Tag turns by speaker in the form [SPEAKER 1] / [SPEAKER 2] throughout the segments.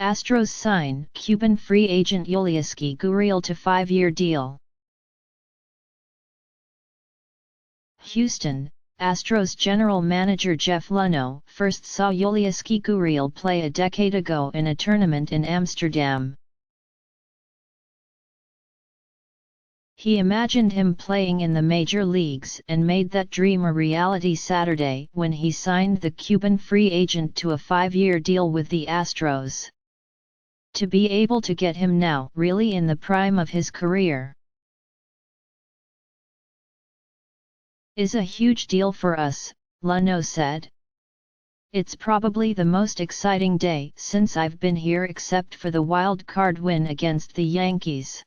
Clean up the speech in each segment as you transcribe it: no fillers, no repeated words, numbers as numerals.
[SPEAKER 1] Astros sign Cuban free agent Yulieski Gurriel to 5-year deal. Houston Astros general manager Jeff Luhnow first saw Yulieski Gurriel play a decade ago in a tournament in Amsterdam. He imagined him playing in the major leagues and made that dream a reality Saturday when he signed the Cuban free agent to a 5-year deal with the Astros. To be able to get him now, really in the prime of his career, is a huge deal for us, Luhnow said. It's probably the most exciting day since I've been here except for the wild card win against the Yankees.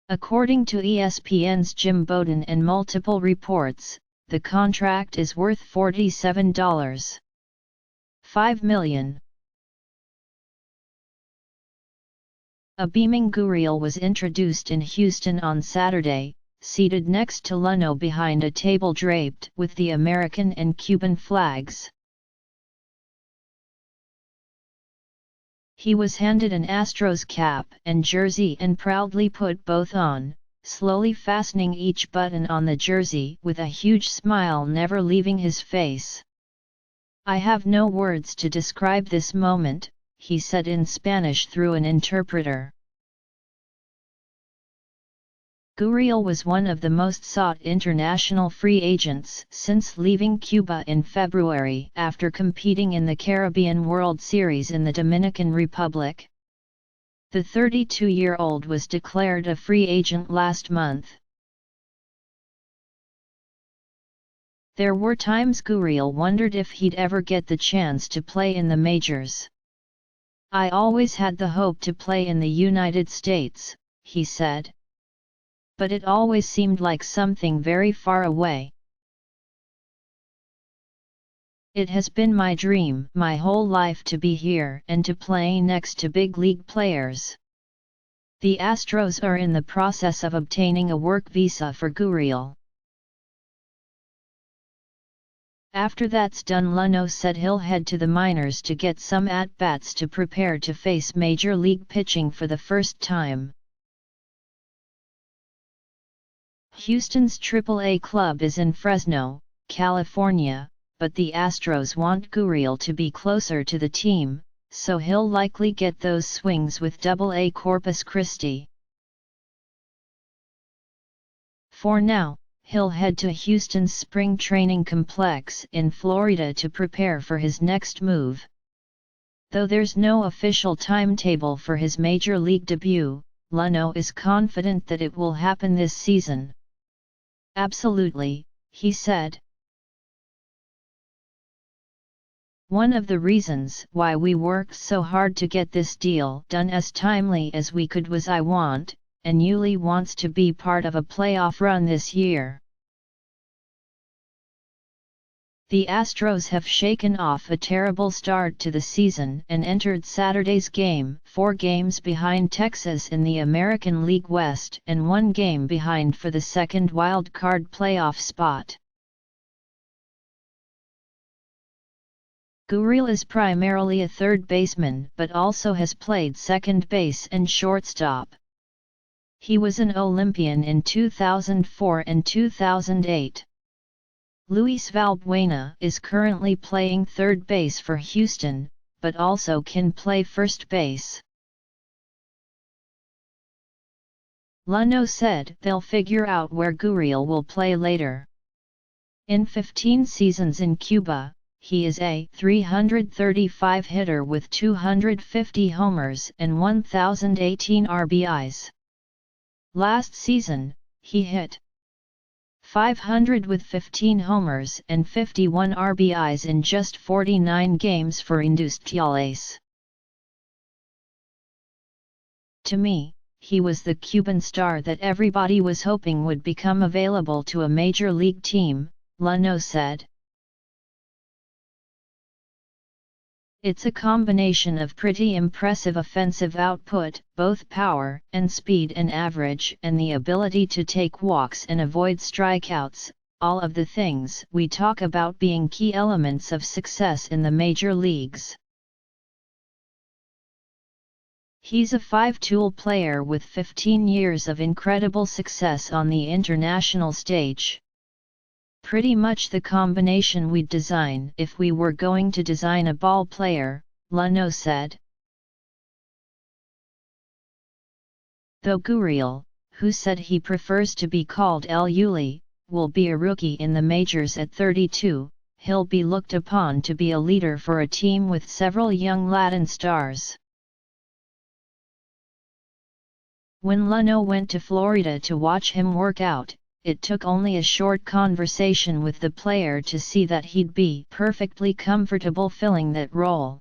[SPEAKER 1] According to ESPN's Jim Bowden and multiple reports, the contract is worth $47.5 million. A beaming Gurriel was introduced in Houston on Saturday, seated next to Luhnow behind a table draped with the American and Cuban flags. He was handed an Astros cap and jersey and proudly put both on, slowly fastening each button on the jersey with a huge smile never leaving his face. "I have no words to describe this moment," he said in Spanish through an interpreter. Gurriel was one of the most sought international free agents since leaving Cuba in February after competing in the Caribbean World Series in the Dominican Republic. The 32-year-old was declared a free agent last month. There were times Gurriel wondered if he'd ever get the chance to play in the majors. "I always had the hope to play in the United States," he said. "But it always seemed like something very far away. It has been my dream my whole life to be here and to play next to big league players." The Astros are in the process of obtaining a work visa for Gurriel. After that's done, Luhnow said he'll head to the minors to get some at-bats to prepare to face major league pitching for the first time. Houston's Triple-A club is in Fresno, California, but the Astros want Gurriel to be closer to the team, so he'll likely get those swings with Double-A Corpus Christi. For now, he'll head to Houston's spring training complex in Florida to prepare for his next move. Though there's no official timetable for his major league debut, Luhnow is confident that it will happen this season. "Absolutely," he said. "One of the reasons why we worked so hard to get this deal done as timely as we could was I want, and Yuli wants to be part of a playoff run this year." The Astros have shaken off a terrible start to the season and entered Saturday's game 4 games behind Texas in the American League West and 1 game behind for the second wild card playoff spot. Gurriel is primarily a third baseman but also has played second base and shortstop. He was an Olympian in 2004 and 2008. Luis Valbuena is currently playing third base for Houston, but also can play first base. Luhnow said they'll figure out where Gurriel will play later. In 15 seasons in Cuba, he is a .335 hitter with 250 homers and 1,018 RBIs. Last season, he hit .500 with 15 homers and 51 RBIs in just 49 games for Industriales. "To me, he was the Cuban star that everybody was hoping would become available to a major league team," Luhnow said. "It's a combination of pretty impressive offensive output, both power and speed and average, and the ability to take walks and avoid strikeouts, all of the things we talk about being key elements of success in the major leagues." He's a five-tool player with 15 years of incredible success on the international stage. Pretty much the combination we'd design if we were going to design a ball player, Luhnow said. Though Gurriel, who said he prefers to be called Yuli, will be a rookie in the majors at 32, he'll be looked upon to be a leader for a team with several young Latin stars. When Luhnow went to Florida to watch him work out, it took only a short conversation with the player to see that he'd be perfectly comfortable filling that role.